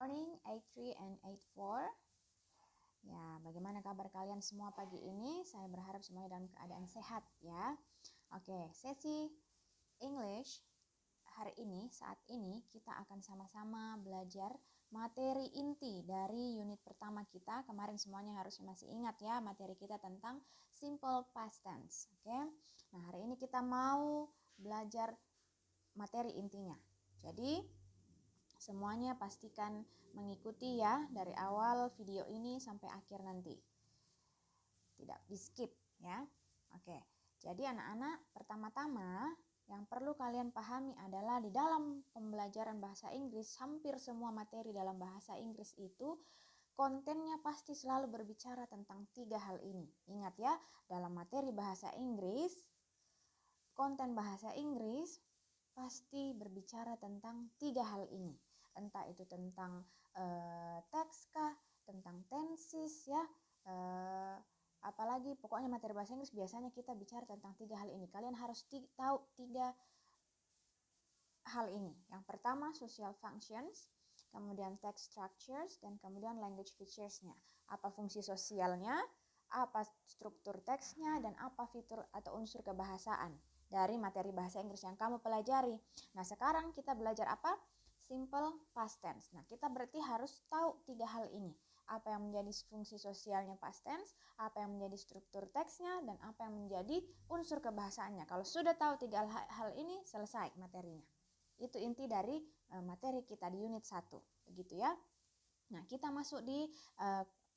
morning 83 and 84. Ya, bagaimana kabar kalian semua pagi ini? Saya berharap semuanya dalam keadaan sehat ya. Oke, sesi English hari ini, saat ini kita akan sama-sama belajar materi inti dari unit pertama kita. Kemarin semuanya harus masih ingat ya, materi kita tentang simple past tense. Oke. Nah, hari ini kita mau belajar materi intinya. Jadi semuanya pastikan mengikuti ya dari awal video ini sampai akhir nanti. Tidak di skip ya. Oke. Jadi anak-anak, pertama-tama yang perlu kalian pahami adalah di dalam pembelajaran bahasa Inggris, hampir semua materi dalam bahasa Inggris itu kontennya pasti selalu berbicara tentang 3 hal ini. Ingat ya, dalam materi bahasa Inggris, konten bahasa Inggris pasti berbicara tentang 3 hal ini. Entah itu tentang teks kah, tentang tenses ya, apalagi pokoknya materi bahasa Inggris biasanya kita bicara tentang 3 hal ini. Kalian harus tahu 3 hal ini. Yang pertama social functions, kemudian text structures, dan kemudian language features-nya. Apa fungsi sosialnya, apa struktur teksnya, dan apa fitur atau unsur kebahasaan dari materi bahasa Inggris yang kamu pelajari. Nah, sekarang kita belajar apa? Simple past tense. Nah, kita berarti harus tahu 3 hal ini. Apa yang menjadi fungsi sosialnya past tense, apa yang menjadi struktur teksnya, dan apa yang menjadi unsur kebahasaannya. Kalau sudah tahu 3 hal ini, selesai materinya. Itu inti dari materi kita di unit 1. Begitu ya. Nah, kita masuk di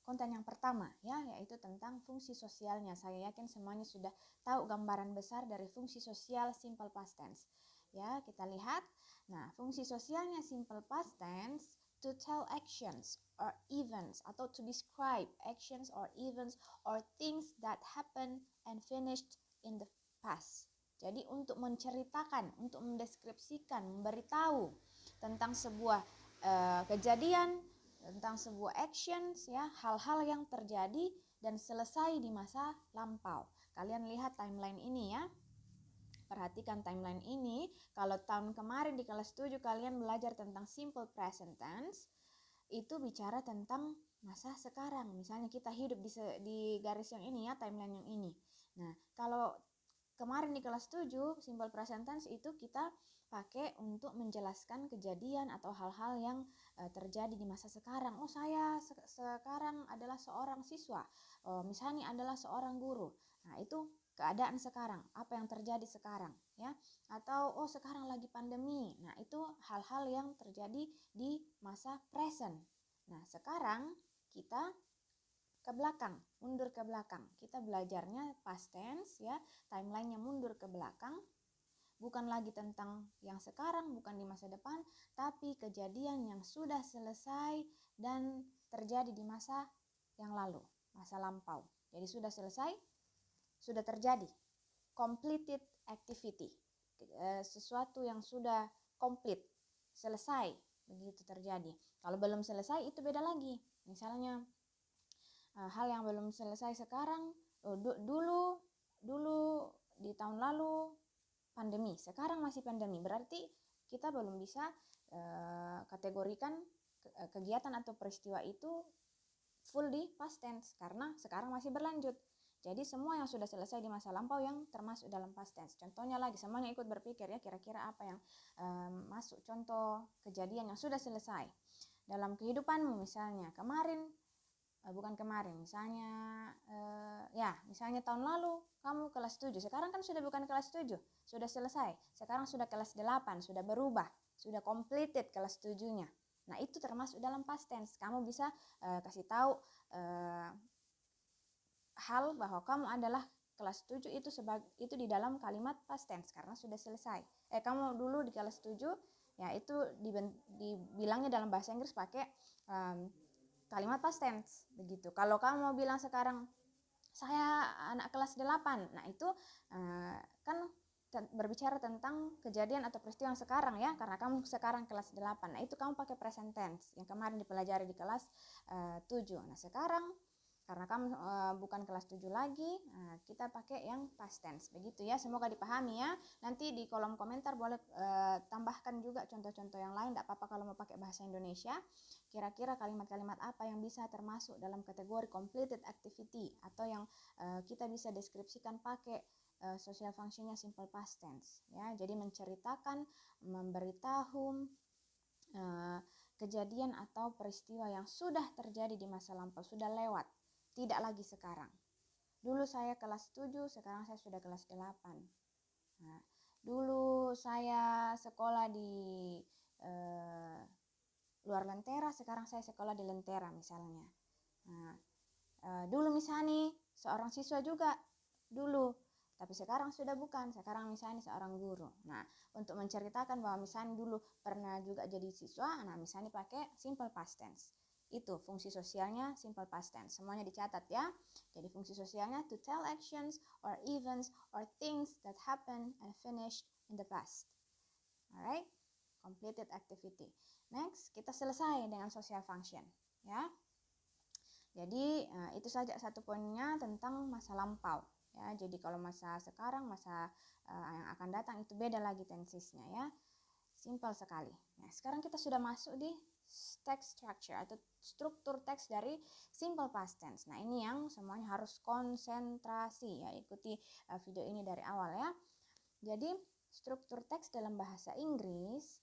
konten yang pertama ya, yaitu tentang fungsi sosialnya. Saya yakin semuanya sudah tahu gambaran besar dari fungsi sosial simple past tense. Ya, kita lihat. Nah, fungsi sosialnya simple past tense to tell actions or events atau to describe actions or events or things that happen and finished in the past. Jadi untuk menceritakan, untuk mendeskripsikan, memberitahu tentang sebuah kejadian, tentang sebuah actions ya, hal-hal yang terjadi dan selesai di masa lampau. Kalian lihat timeline ini ya. Perhatikan timeline ini. Kalau tahun kemarin di kelas 7 kalian belajar tentang simple present tense, itu bicara tentang masa sekarang. Misalnya kita hidup di garis yang ini ya, timeline yang ini. Nah, kalau kemarin di kelas 7 simple present tense itu kita pakai untuk menjelaskan kejadian atau hal-hal yang terjadi di masa sekarang. Oh, saya sekarang adalah seorang siswa. Oh, misalnya adalah seorang guru. Nah, itu keadaan sekarang, apa yang terjadi sekarang ya. Atau oh sekarang lagi pandemi. Nah, itu hal-hal yang terjadi di masa present. Nah, sekarang kita ke belakang, mundur ke belakang. Kita belajarnya past tense ya, timelinenya mundur ke belakang. Bukan lagi tentang yang sekarang, bukan di masa depan, tapi kejadian yang sudah selesai dan terjadi di masa yang lalu, masa lampau. Jadi sudah selesai, sudah terjadi, completed activity, sesuatu yang sudah komplit, selesai, begitu terjadi. Kalau belum selesai itu beda lagi. Misalnya hal yang belum selesai sekarang, dulu di tahun lalu pandemi, sekarang masih pandemi, berarti kita belum bisa kategorikan kegiatan atau peristiwa itu full di past tense karena sekarang masih berlanjut. Jadi semua yang sudah selesai di masa lampau yang termasuk dalam past tense. Contohnya lagi, semuanya ikut berpikir ya, kira-kira apa yang masuk contoh kejadian yang sudah selesai dalam kehidupanmu. Misalnya misalnya tahun lalu kamu kelas 7, sekarang kan sudah bukan kelas 7, sudah selesai, sekarang sudah kelas 8, sudah berubah, sudah completed kelas 7-nya. Nah, itu termasuk dalam past tense. Kamu bisa kasih tahu hal bahwa kamu adalah kelas 7 itu di dalam kalimat past tense karena sudah selesai. Kamu dulu di kelas 7 ya, itu dibilangnya dalam bahasa Inggris pakai kalimat past tense begitu. Kalau kamu mau bilang sekarang saya anak kelas 8, nah itu kan berbicara tentang kejadian atau peristiwa yang sekarang ya, karena kamu sekarang kelas 8. Nah, itu kamu pakai present tense yang kemarin dipelajari di kelas 7. Nah, sekarang Karena kamu bukan kelas 7 lagi, kita pakai yang past tense. Begitu ya, semoga dipahami ya. Nanti di kolom komentar boleh tambahkan juga contoh-contoh yang lain, tidak apa-apa kalau mau pakai bahasa Indonesia. Kira-kira kalimat-kalimat apa yang bisa termasuk dalam kategori completed activity atau yang kita bisa deskripsikan pakai social functionnya simple past tense ya. Jadi menceritakan, memberitahu kejadian atau peristiwa yang sudah terjadi di masa lampau, sudah lewat, tidak lagi sekarang. Dulu saya kelas 7, sekarang saya sudah kelas 8. Nah, dulu saya sekolah di luar Lentera, sekarang saya sekolah di Lentera misalnya. Nah, dulu misalnya seorang siswa juga dulu, tapi sekarang sudah bukan, sekarang misalnya seorang guru. Nah, untuk menceritakan bahwa misalnya dulu pernah juga jadi siswa, nah misalnya pakai simple past tense. Itu fungsi sosialnya simple past tense. Semuanya dicatat ya. Jadi fungsi sosialnya to tell actions or events or things that happen and finished in the past. Alright, completed activity. Next, kita selesai dengan social function ya. Jadi itu saja satu poinnya tentang masa lampau ya. Jadi kalau masa sekarang, masa yang akan datang itu beda lagi tensesnya ya. Simple sekali. Nah, sekarang kita sudah masuk di text structure atau struktur teks dari simple past tense. Nah, ini yang semuanya harus konsentrasi ya. Ikuti video ini dari awal ya. Jadi, struktur teks dalam bahasa Inggris,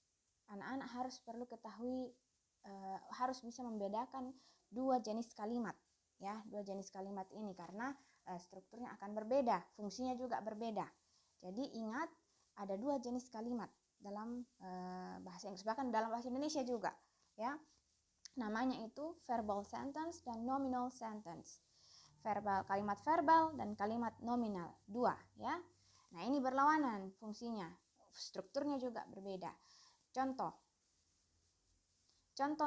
anak-anak harus perlu ketahui, harus bisa membedakan dua jenis kalimat ya, dua jenis kalimat ini karena strukturnya akan berbeda, fungsinya juga berbeda. Jadi ingat ada dua jenis kalimat dalam bahasa Inggris, bahkan dalam bahasa Indonesia juga ya. Namanya itu verbal sentence dan nominal sentence. Kalimat verbal dan kalimat nominal, dua ya. Nah, ini berlawanan fungsinya, strukturnya juga berbeda. Contoh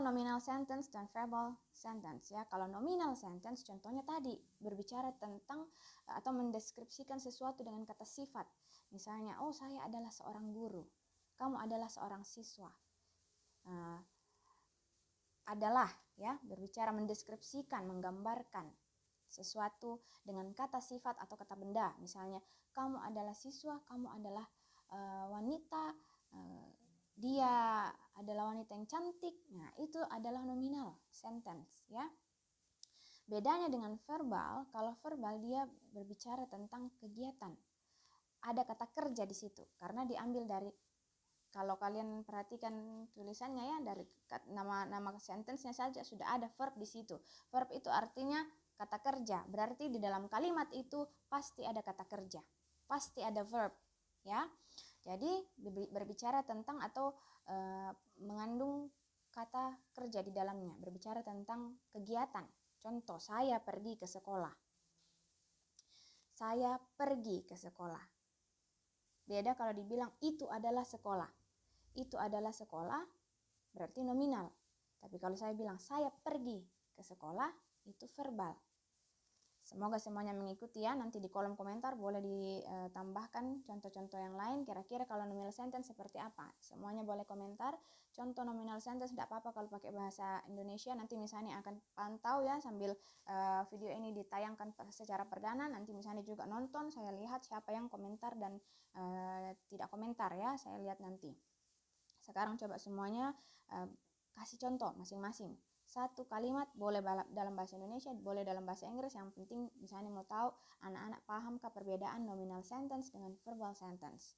nominal sentence dan verbal sentence ya. Kalau nominal sentence contohnya tadi berbicara tentang atau mendeskripsikan sesuatu dengan kata sifat. Misalnya, oh saya adalah seorang guru, kamu adalah seorang siswa. Adalah ya, berbicara mendeskripsikan, menggambarkan sesuatu dengan kata sifat atau kata benda. Misalnya, kamu adalah siswa, kamu adalah wanita, dia adalah wanita yang cantik. Nah, itu adalah nominal sentence ya. Bedanya dengan verbal, kalau verbal dia berbicara tentang kegiatan. Ada kata kerja di situ karena diambil dari, kalau kalian perhatikan tulisannya ya, dari nama sentence-nya saja sudah ada verb di situ. Verb itu artinya kata kerja, berarti di dalam kalimat itu pasti ada kata kerja, pasti ada verb ya. Jadi berbicara tentang atau mengandung kata kerja di dalamnya, berbicara tentang kegiatan. Contoh, saya pergi ke sekolah. Saya pergi ke sekolah. Beda kalau dibilang itu adalah sekolah. Itu adalah sekolah berarti nominal. Tapi kalau saya bilang saya pergi ke sekolah, itu verbal. Semoga semuanya mengikuti ya. Nanti di kolom komentar boleh ditambahkan contoh-contoh yang lain. Kira-kira kalau nominal sentence seperti apa? Semuanya boleh komentar. Contoh nominal sentence tidak apa-apa kalau pakai bahasa Indonesia. Nanti misalnya akan pantau ya sambil video ini ditayangkan secara perdana. Nanti misalnya juga nonton, saya lihat siapa yang komentar dan tidak komentar ya. Saya lihat nanti. Sekarang coba semuanya kasih contoh masing-masing. Satu kalimat boleh dalam bahasa Indonesia, boleh dalam bahasa Inggris. Yang penting misalnya mau tahu anak-anak pahamkah perbedaan nominal sentence dengan verbal sentence.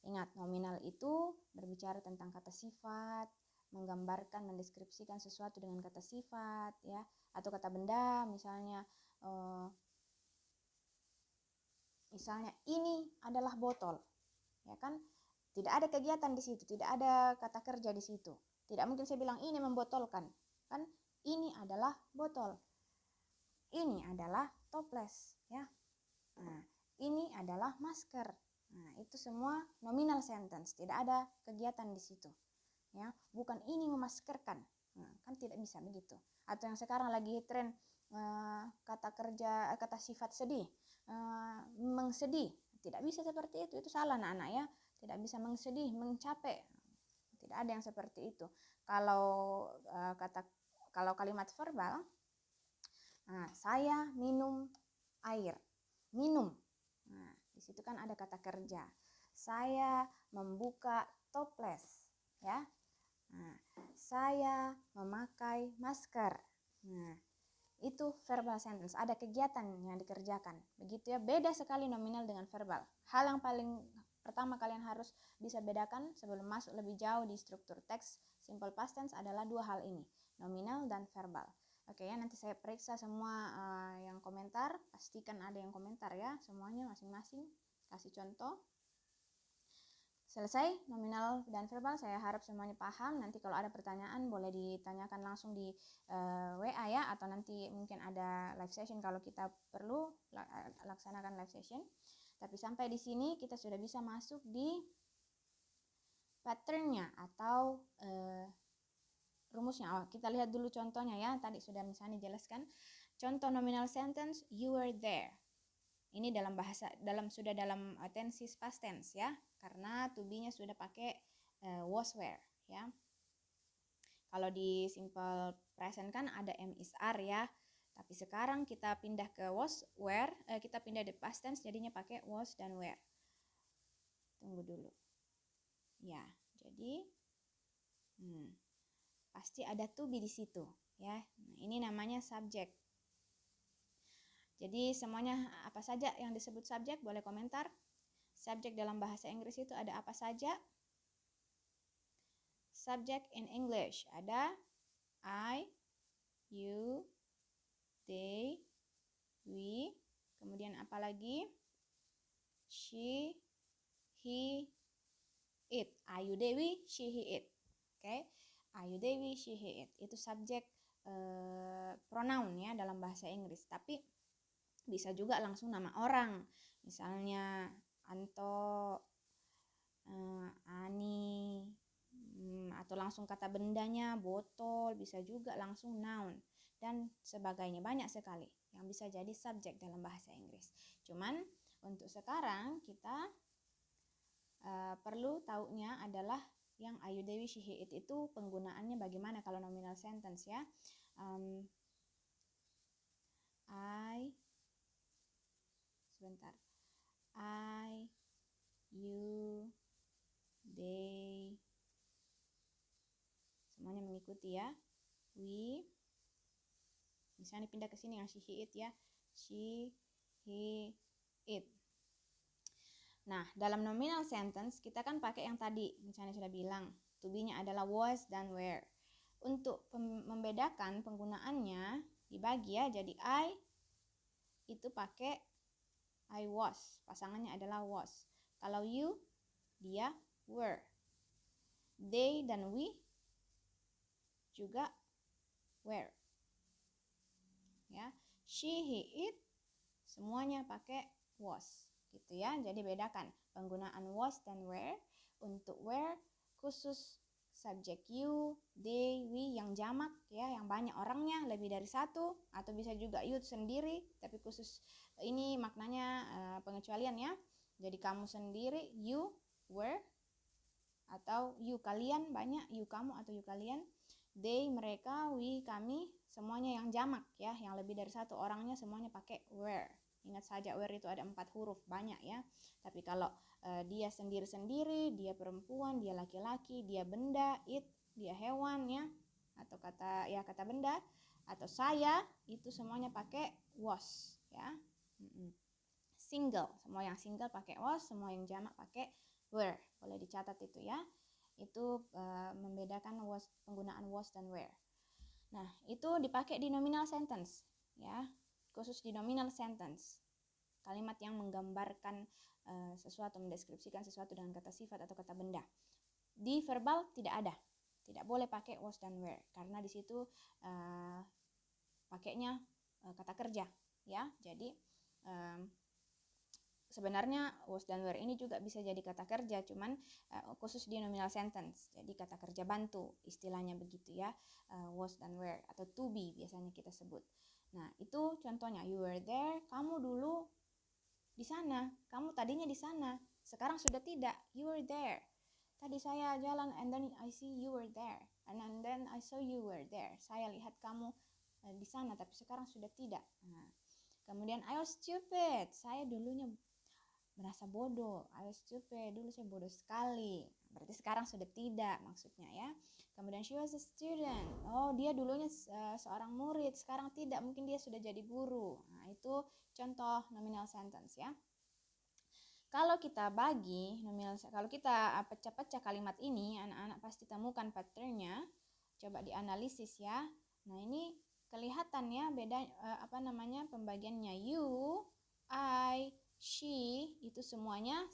Ingat, nominal itu berbicara tentang kata sifat, menggambarkan, mendeskripsikan sesuatu dengan kata sifat ya, atau kata benda. Misalnya ini adalah botol, ya kan? Tidak ada kegiatan di situ, tidak ada kata kerja di situ. Tidak mungkin saya bilang ini membotolkan, kan? Ini adalah botol, ini adalah toples, ya. Nah, ini adalah masker. Nah, itu semua nominal sentence, tidak ada kegiatan di situ, ya. Bukan ini memaskerkan, nah, kan tidak bisa begitu. Atau yang sekarang lagi tren kata kerja, kata sifat sedih, mengsedih, tidak bisa seperti itu salah anak-anak ya. Tidak bisa mengsedih, mencapek, tidak ada yang seperti itu. Kalau kalimat verbal Nah, saya minum air. Minum. Nah, di situ kan ada kata kerja. Saya membuka toples, ya. Nah, saya memakai masker. Nah, itu verbal sentence. Ada kegiatan yang dikerjakan. Begitu ya. Beda sekali nominal dengan verbal. Hal yang paling pertama kalian harus bisa bedakan sebelum masuk lebih jauh di struktur teks simple past tense adalah dua hal ini, nominal dan verbal. Oke ya, nanti saya periksa semua yang komentar, pastikan ada yang komentar ya, semuanya masing-masing, kasih contoh. Selesai nominal dan verbal, saya harap semuanya paham. Nanti kalau ada pertanyaan boleh ditanyakan langsung di WA ya, atau nanti mungkin ada live session kalau kita perlu laksanakan live session. Tapi sampai di sini kita sudah bisa masuk di patternnya atau rumusnya. Kita lihat dulu contohnya ya. Tadi sudah misalnya jelaskan. Contoh nominal sentence, you were there. Ini dalam sudah dalam tenses past tense ya, karena to be-nya sudah pakai was were ya. Kalau di simple present kan ada am is are ya. Tapi sekarang kita pindah ke was were, kita pindah di past tense jadinya pakai was dan were. Tunggu dulu. Ya, jadi pasti ada to be di situ ya. Nah, ini namanya subject. Jadi semuanya apa saja yang disebut subjek boleh komentar. Subjek dalam bahasa Inggris itu ada apa saja? Subject in English ada I, you, they, we. Kemudian apa lagi? She, he, it. Ayu, Dewi, she, he, it. Oke. Ayu, Dewi, she, he, it. Itu subjek pronoun ya dalam bahasa Inggris. Tapi bisa juga langsung nama orang, misalnya Anto, Ani, atau langsung kata bendanya botol, bisa juga langsung noun dan sebagainya. Banyak sekali yang bisa jadi subjek dalam bahasa Inggris. Cuman untuk sekarang kita perlu taunya adalah yang Ayu, Dewi, she, he, it itu penggunaannya bagaimana kalau nominal sentence ya. I, you, they, semuanya mengikuti ya. We, misalnya pindah ke sini yang she, he, it ya. She, he, it. Nah, dalam nominal sentence kita kan pakai yang tadi, misalnya sudah bilang, to be-nya adalah was dan were. Untuk membedakan penggunaannya dibagi ya, jadi I itu pakai I was, pasangannya adalah was. Kalau you, dia were. They dan we juga were. Ya, she, he, it semuanya pakai was, gitu ya. Jadi bedakan penggunaan was dan were. Untuk were khusus subjek you, they, we yang jamak ya, yang banyak orangnya lebih dari satu, atau bisa juga you sendiri, tapi khusus ini maknanya pengecualian ya. Jadi kamu sendiri, you, were, atau you kalian banyak, you kamu atau you kalian. They mereka, we kami, semuanya yang jamak ya, yang lebih dari satu orangnya semuanya pakai were. Ingat saja were itu ada 4 huruf, banyak ya. Tapi kalau dia sendiri-sendiri, dia perempuan, dia laki-laki, dia benda, it, dia hewan ya, atau kata benda, atau saya, itu semuanya pakai was ya. Single, semua yang single pakai was, semua yang jamak pakai were. Boleh dicatat itu ya. Itu membedakan was, penggunaan was dan were. Nah, itu dipakai di nominal sentence ya. Khusus di nominal sentence. Kalimat yang menggambarkan sesuatu, mendeskripsikan sesuatu dengan kata sifat atau kata benda. Di verbal tidak ada. Tidak boleh pakai was dan were karena di situ pakainya kata kerja ya. Jadi sebenarnya was dan were ini juga bisa jadi kata kerja, cuman khusus di nominal sentence. Jadi kata kerja bantu, istilahnya begitu ya. Was dan were atau to be biasanya kita sebut. Nah, itu contohnya, you were there, kamu dulu di sana, kamu tadinya di sana, sekarang sudah tidak, you were there. Tadi saya jalan and then I see you were there, and then I saw you were there. Saya lihat kamu di sana, tapi sekarang sudah tidak. Nah, kemudian I was stupid, saya dulunya merasa bodoh. I was stupid, dulu saya bodoh sekali. Berarti sekarang sudah tidak maksudnya ya. Kemudian she was a student. Oh, dia dulunya seorang murid, sekarang tidak, mungkin dia sudah jadi guru. Nah, itu contoh nominal sentence ya. Kalau kita bagi nominal, kalau kita pecah-pecah kalimat ini, anak-anak pasti temukan patternnya. Coba dianalisis ya. Nah, ini kelihatan ya beda pembagiannya. You, I, she itu semuanya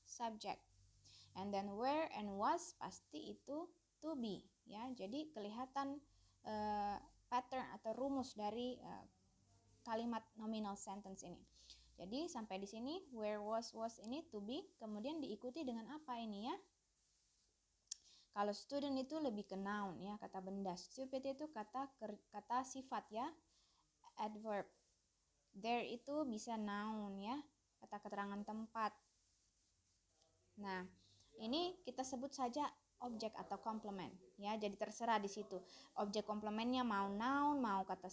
subject. And then where and was pasti itu to be ya. Jadi kelihatan pattern atau rumus dari kalimat nominal sentence ini. Jadi sampai di sini where was ini to be, kemudian diikuti dengan apa ini ya? Kalau student itu lebih ke noun ya, kata benda. Stupid itu kata sifat ya, adverb. There itu bisa noun ya, kata keterangan tempat. Nah, ini kita sebut saja objek atau komplement ya. Jadi terserah di situ. Objek komplementnya mau noun, mau kata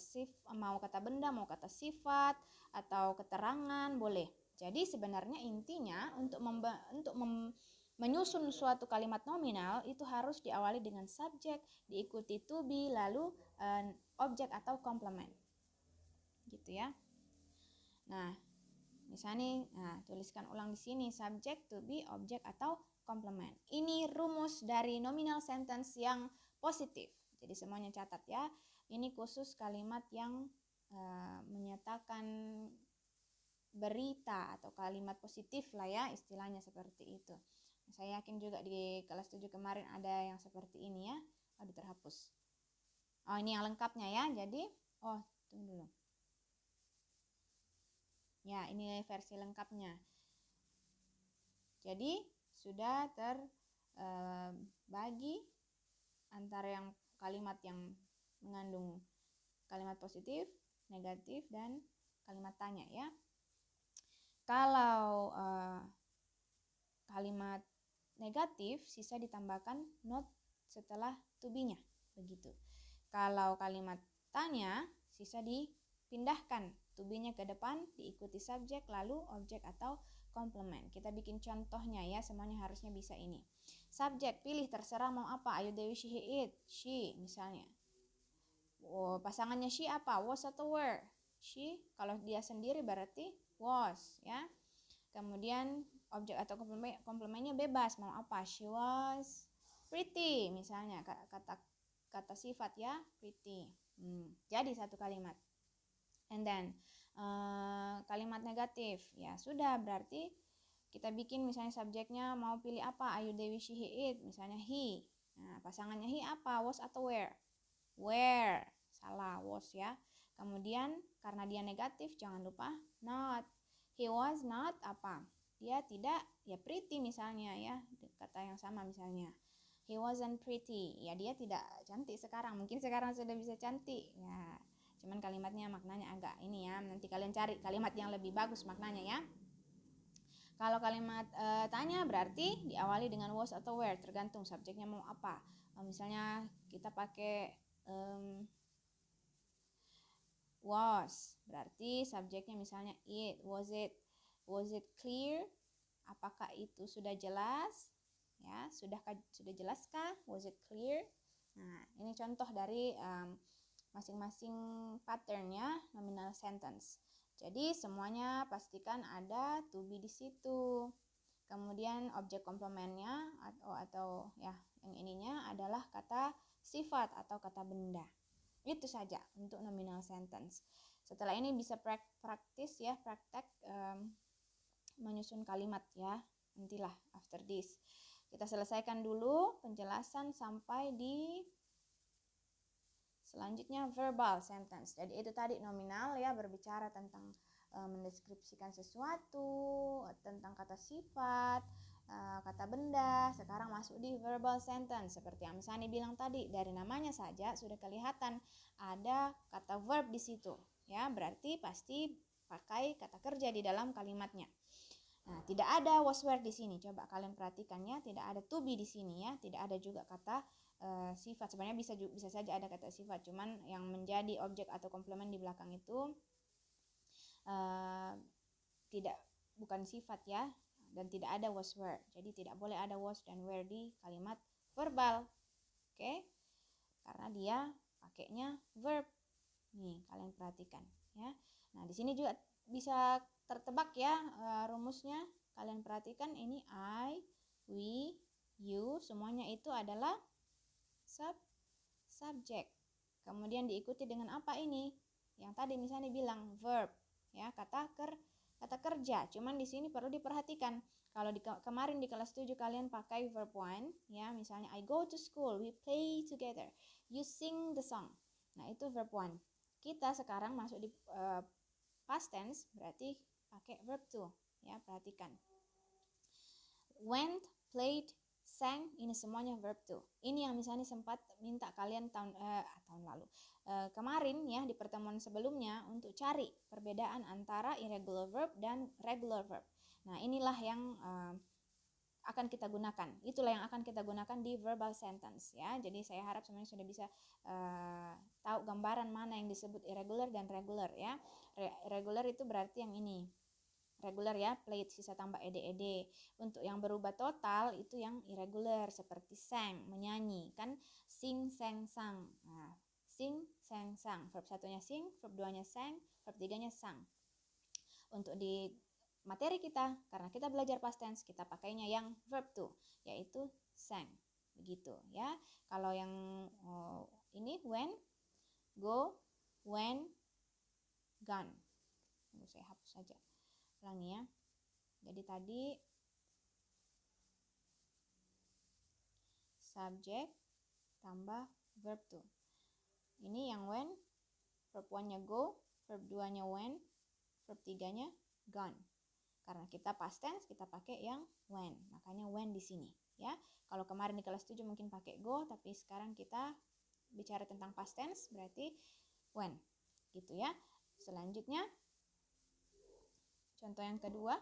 benda, mau kata sifat atau keterangan, boleh. Jadi sebenarnya intinya untuk menyusun suatu kalimat nominal itu harus diawali dengan subjek, diikuti to be, lalu objek atau komplement. Gitu ya. Nah, misalnya tuliskan ulang di sini subject, to be, objek atau komplement. Ini rumus dari nominal sentence yang positif. Jadi semuanya catat ya. Ini khusus kalimat yang menyatakan berita atau kalimat positif lah ya, istilahnya seperti itu. Saya yakin juga di kelas 7 kemarin ada yang seperti ini ya. Aduh, terhapus. Oh, ini yang lengkapnya ya. Jadi, tunggu dulu. Ya, ini versi lengkapnya. Jadi, sudah terbagi antara yang kalimat yang mengandung kalimat positif, negatif, dan kalimat tanya ya. Kalau kalimat negatif, sisa ditambahkan not setelah to be-nya, begitu. Kalau kalimat tanya, sisa dipindahkan to be-nya ke depan, diikuti subjek, lalu objek atau komplement. Kita bikin contohnya ya, semuanya harusnya bisa ini. Subjek, pilih terserah mau apa. Ayu Dewi she it, she misalnya. Pasangannya she apa? Was atau were? She, kalau dia sendiri berarti was ya. Kemudian objek atau komplementnya bebas mau apa. She was pretty misalnya, kata sifat ya, pretty. Jadi satu kalimat. And then kalimat negatif ya sudah, berarti kita bikin misalnya subjeknya mau pilih apa. Ayu Dewi she it misalnya he. Nah, pasangannya he apa? Was atau were? Where, salah, was ya. Kemudian karena dia negatif jangan lupa not. He was not apa? Dia tidak ya pretty misalnya ya, kata yang sama misalnya. He wasn't pretty, ya dia tidak cantik sekarang. Mungkin sekarang sudah bisa cantik ya. Cuman kalimatnya maknanya agak ini ya. Nanti kalian cari kalimat yang lebih bagus maknanya ya. Kalau kalimat tanya berarti diawali dengan was atau where, tergantung subjeknya mau apa. Misalnya kita pakai was, berarti subjeknya misalnya it, was it clear? Apakah itu sudah jelas? Ya, sudah jelaskah? Was it clear? Nah, ini contoh dari masing-masing patternnya nominal sentence. Jadi semuanya pastikan ada to be di situ. Kemudian objek komplementnya atau ya yang ininya adalah kata sifat atau kata benda. Itu saja untuk nominal sentence. Setelah ini bisa praktek menyusun kalimat ya. Nantilah after this. Kita selesaikan dulu penjelasan sampai di selanjutnya verbal sentence. Jadi itu tadi nominal ya, berbicara tentang mendeskripsikan sesuatu, tentang kata sifat, kata benda. Sekarang masuk di verbal sentence. Seperti yang misalnya bilang tadi, dari namanya saja sudah kelihatan ada kata verb di situ. Ya, berarti pasti pakai kata kerja di dalam kalimatnya. Nah, tidak ada was were di sini. Coba kalian perhatikan ya, tidak ada to be di sini ya, tidak ada juga kata sifat. Sebenarnya bisa saja ada kata sifat, cuman yang menjadi objek atau komplement di belakang itu bukan sifat ya, dan tidak ada was were. Jadi tidak boleh ada was dan were di kalimat verbal. Oke? Karena dia pakainya verb. Nih, kalian perhatikan ya. Nah, di sini juga bisa tertebak ya rumusnya. Kalian perhatikan ini I, we, you, semuanya itu adalah subjek. Kemudian diikuti dengan apa ini? Yang tadi misalnya bilang verb ya, kata kerja. Cuman di sini perlu diperhatikan. Kalau kemarin di kelas 7 kalian pakai verb one ya, misalnya I go to school, we play together, you sing the song. Nah, itu verb one. Kita sekarang masuk di past tense, berarti pakai verb two ya, perhatikan. Went, played, sang, ini semuanya verb two. Ini yang misalnya sempat minta kalian tahun lalu, kemarin ya, di pertemuan sebelumnya untuk cari perbedaan antara irregular verb dan regular verb. Nah, inilah yang akan kita gunakan. Itulah yang akan kita gunakan di verbal sentence ya. Jadi saya harap semuanya sudah bisa tahu gambaran mana yang disebut irregular dan regular ya. Regular itu berarti yang ini. Regular ya, played sisa tambah ed. Untuk yang berubah total itu yang irregular, seperti sang, menyanyi kan, sing, sang, sang. Nah, sing, sang, sang. Verb satunya sing, verb duanya sang, verb tiganya sang. Untuk di materi kita, karena kita belajar past tense, kita pakainya yang verb two, yaitu sang. Begitu ya. Kalau yang ini when, go, when, gone. Tunggu saya hapus saja. Ulangi ya. Jadi tadi subjek tambah verb to. Ini yang when, verb one-nya go, verb 2-nya when, verb 3-nya gone. Karena kita past tense, kita pakai yang when. Makanya when di sini ya. Kalau kemarin di kelas 7 mungkin pakai go, tapi sekarang kita bicara tentang past tense, berarti when. Gitu ya. Selanjutnya contoh yang kedua.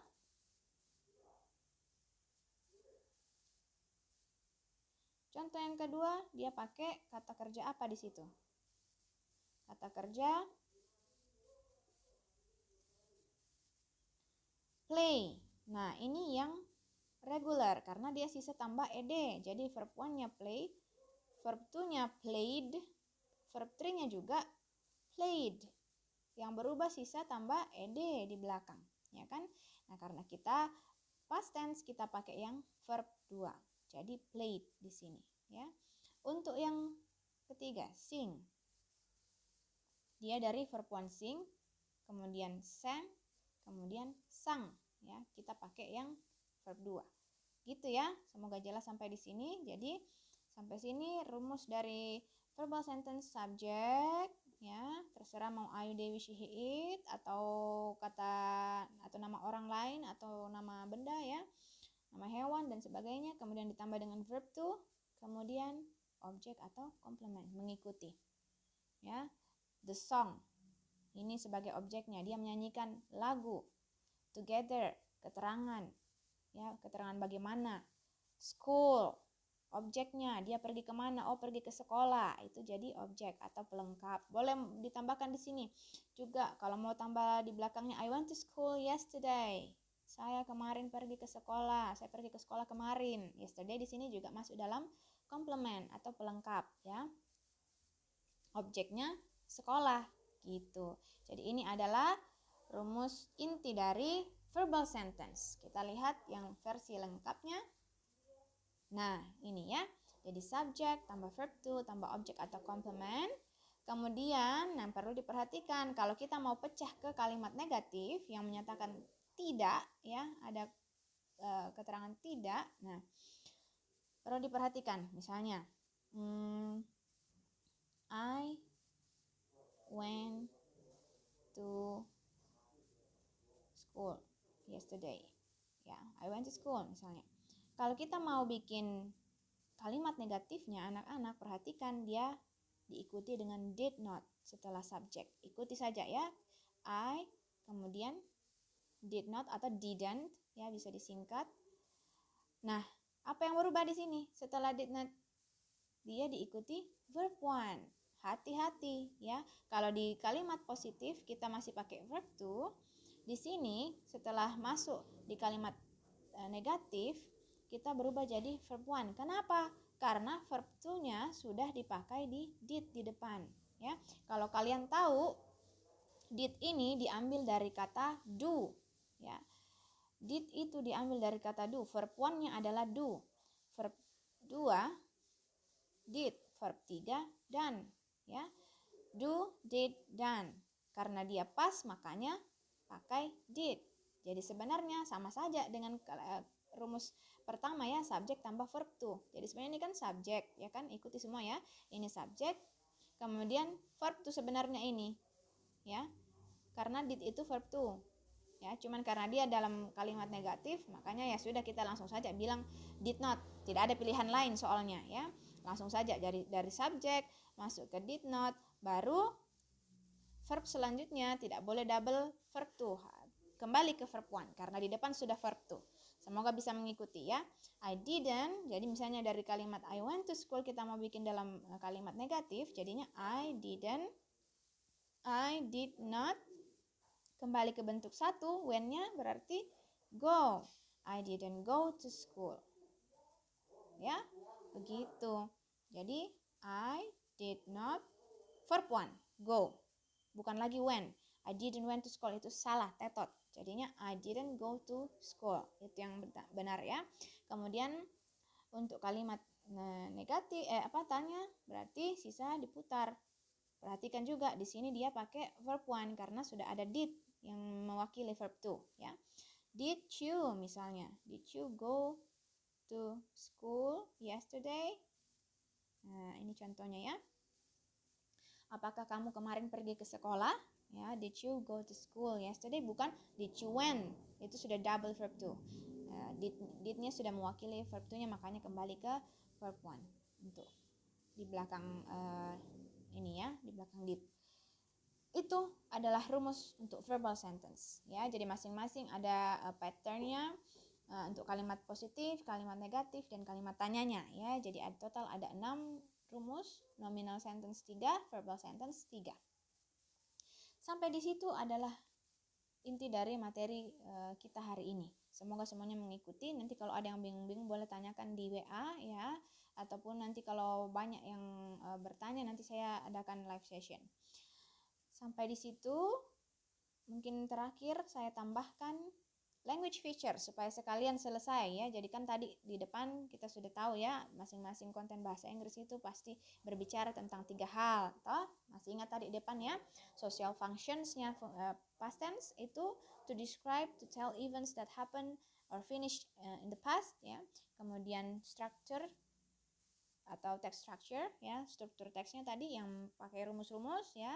Contoh yang kedua, dia pakai kata kerja apa di situ? Kata kerja play. Nah, ini yang regular karena dia sisa tambah ed. Jadi verb 1-nya play, verb 2-nya played, verb 3-nya juga played. Yang berubah sisa tambah ed di belakang, ya kan? Nah, karena kita past tense, kita pakai yang verb 2. Jadi played di sini, ya. Untuk yang ketiga, sing. Dia dari verb 1 sing, kemudian sang, kemudian sang, ya. Kita pakai yang verb 2. Gitu ya. Semoga jelas sampai di sini. Jadi sampai sini rumus dari verbal sentence subject, ya. Terserah mau I, they, we, she, he, it, atau kata atau nama orang lain atau nama benda ya, nama hewan dan sebagainya, kemudian ditambah dengan verb to, kemudian objek atau komplement mengikuti. Ya. The song. Ini sebagai objeknya, dia menyanyikan lagu. Together, keterangan. Ya, keterangan bagaimana. School, objeknya, dia pergi kemana? Oh, pergi ke sekolah. Itu jadi objek atau pelengkap. Boleh ditambahkan di sini juga kalau mau tambah di belakangnya, I went to school yesterday. Saya kemarin pergi ke sekolah. Saya pergi ke sekolah kemarin. Yesterday di sini juga masuk dalam komplement atau pelengkap ya. Objeknya sekolah gitu. Jadi ini adalah rumus inti dari verbal sentence. Kita lihat yang versi lengkapnya. Nah, ini ya. Jadi subjek tambah verb to tambah objek atau komplement. Kemudian, yang perlu diperhatikan kalau kita mau pecah ke kalimat negatif yang menyatakan tidak, ya, ada keterangan tidak. Nah, perlu diperhatikan. Misalnya, I went to school yesterday. Ya, I went to school misalnya. Kalau kita mau bikin kalimat negatifnya, anak-anak perhatikan dia diikuti dengan did not setelah subjek. Ikuti saja ya. I, kemudian did not atau didn't, ya bisa disingkat. Nah, apa yang berubah di sini setelah did not? dia diikuti verb one. Hati-hati ya. Kalau di kalimat positif kita masih pakai verb to. Di sini setelah masuk di kalimat negatif kita berubah jadi verb one. Kenapa? Karena verb to-nya sudah dipakai di did di depan ya. Kalau kalian tahu did ini diambil dari kata do ya. Did itu diambil dari kata do. Verb one-nya adalah do. Verb 2 did, verb 3 done ya. Do, did, done. Karena dia pas makanya pakai did. Jadi sebenarnya sama saja dengan rumus pertama ya, subjek tambah verb to. Jadi sebenarnya ini kan subjek ya kan, ikuti semua ya. Ini subjek, kemudian verb to sebenarnya ini ya. Karena did itu verb to. Ya, cuman karena dia dalam kalimat negatif, makanya ya sudah kita langsung saja bilang did not. Tidak ada pilihan lain soalnya ya. Langsung saja dari subjek masuk ke did not, baru verb selanjutnya tidak boleh double verb to. Kembali ke verb one karena di depan sudah verb to. Semoga bisa mengikuti ya. I didn't, jadi misalnya dari kalimat I went to school kita mau bikin dalam kalimat negatif, jadinya I didn't, I did not. Kembali ke bentuk satu, when-nya berarti go. I didn't go to school. Ya, begitu. Jadi, I did not, verb one, go. Bukan lagi when. I didn't went to school, itu salah, tetot. Jadinya, I didn't go to school. Itu yang benar ya. Kemudian, untuk kalimat negatif, tanya, berarti sisa diputar. Perhatikan juga, di sini dia pakai verb one, karena sudah ada did yang mewakili verb to ya. Did you misalnya, did you go to school yesterday? Nah, ini contohnya ya. Apakah kamu kemarin pergi ke sekolah? Ya, did you go to school yesterday? Bukan did you went. Itu sudah double verb to. Did-nya sudah mewakili verb to-nya, makanya kembali ke verb one untuk di belakang ini ya, di belakang did. Itu adalah rumus untuk verbal sentence ya. Jadi masing-masing ada patternnya untuk kalimat positif, kalimat negatif, dan kalimat tanyanya ya. Jadi total ada 6 rumus, nominal sentence 3, verbal sentence 3. Sampai di situ adalah inti dari materi kita hari ini. Semoga semuanya mengikuti. Nanti kalau ada yang bingung-bingung boleh tanyakan di WA ya, ataupun nanti kalau banyak yang bertanya nanti saya adakan live session. Sampai di situ, mungkin terakhir saya tambahkan language feature supaya sekalian selesai ya. Jadi kan tadi di depan kita sudah tahu ya, masing-masing konten bahasa Inggris itu pasti berbicara tentang 3 hal. Toh? Masih ingat tadi di depan ya, social functions-nya past tense itu to describe, to tell events that happen or finish in the past ya. Kemudian structure atau text structure ya, struktur teksnya tadi yang pakai rumus-rumus ya.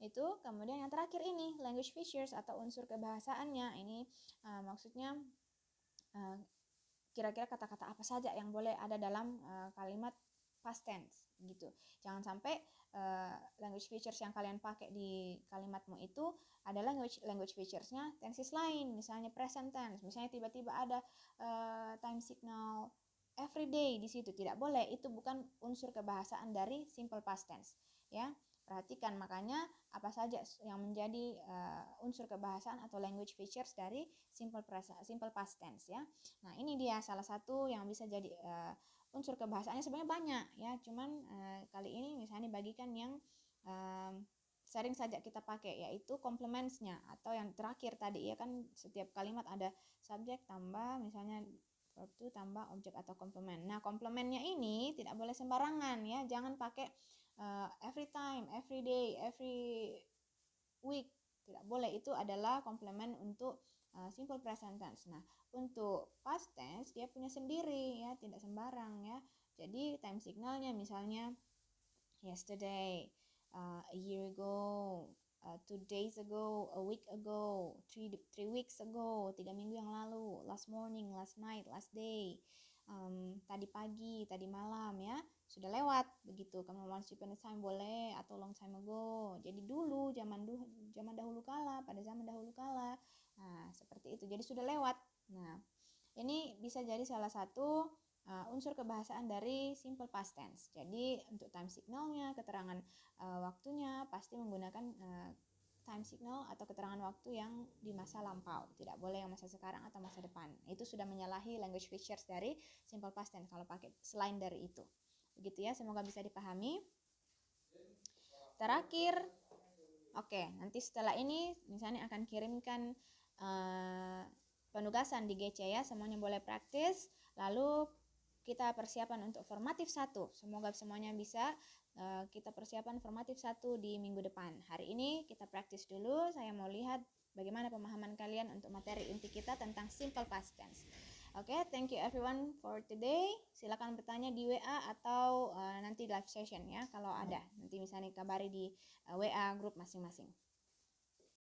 Itu kemudian yang terakhir ini language features atau unsur kebahasaannya. Ini maksudnya kira-kira kata-kata apa saja yang boleh ada dalam kalimat past tense gitu. Jangan sampai language features yang kalian pakai di kalimatmu itu adalah language features-nya tenses lain, misalnya present tense, misalnya tiba-tiba ada time signal every day di situ, tidak boleh. Itu bukan unsur kebahasaan dari simple past tense ya. Perhatikan makanya apa saja yang menjadi unsur kebahasaan atau language features dari simple past tense ya. Nah, ini dia salah satu yang bisa jadi unsur kebahasaannya. Sebenarnya banyak ya, cuman kali ini misalnya bagikan yang sering saja kita pakai, yaitu complements-nya atau yang terakhir tadi ya kan, setiap kalimat ada subjek tambah misalnya verb to tambah objek atau komplement. Nah, komplementnya ini tidak boleh sembarangan ya, jangan pakai every time, every day, every week, tidak boleh. Itu adalah komplement untuk simple present tense. Nah, untuk past tense dia punya sendiri ya, tidak sembarang ya. Jadi time signalnya misalnya yesterday, a year ago, 2 days ago, a week ago, 3 weeks ago, 3 minggu yang lalu, last morning, last night, last day, tadi pagi, tadi malam ya, sudah lewat begitu. Kamu once upon a time boleh, atau long time ago. Jadi dulu, zaman dahulu kala, pada zaman dahulu kala. Nah, seperti itu. Jadi sudah lewat. Nah, ini bisa jadi salah satu unsur kebahasaan dari simple past tense. Jadi untuk time signalnya, keterangan waktunya pasti menggunakan time signal atau keterangan waktu yang di masa lampau, tidak boleh yang masa sekarang atau masa depan. Itu sudah menyalahi language features dari simple past tense kalau pakai selain dari itu. Begitu ya, semoga bisa dipahami. Terakhir, oke, nanti setelah ini misalnya akan kirimkan penugasan di GC ya, semuanya boleh praktis. Lalu kita persiapan untuk formatif 1. Semoga semuanya bisa kita persiapan formatif 1 di minggu depan. Hari ini kita praktis dulu. Saya mau lihat bagaimana pemahaman kalian untuk materi inti kita tentang simple past tense. Oke, thank you everyone for today. Silakan bertanya di WA atau nanti live session ya kalau ada. Nanti misalnya kabari di WA grup masing-masing.